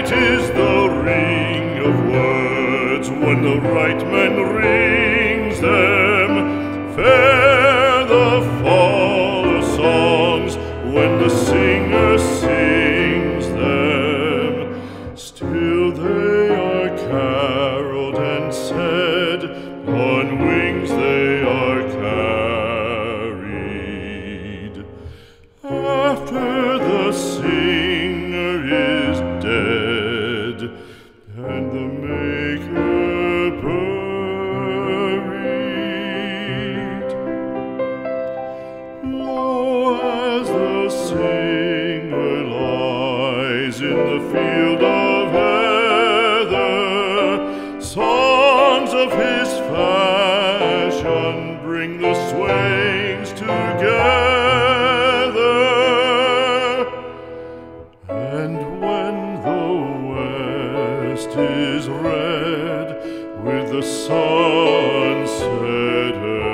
Sweet is the ring of words when the right man rings them. Fair the fall of songs when the singer sings them. Still they are caroled and said, on wings they are carried. After the singer is dead and the maker buried, lo, as the singer lies in the field of heather, songs of his fashion bring the swains together. And when the west is red with the sun setting,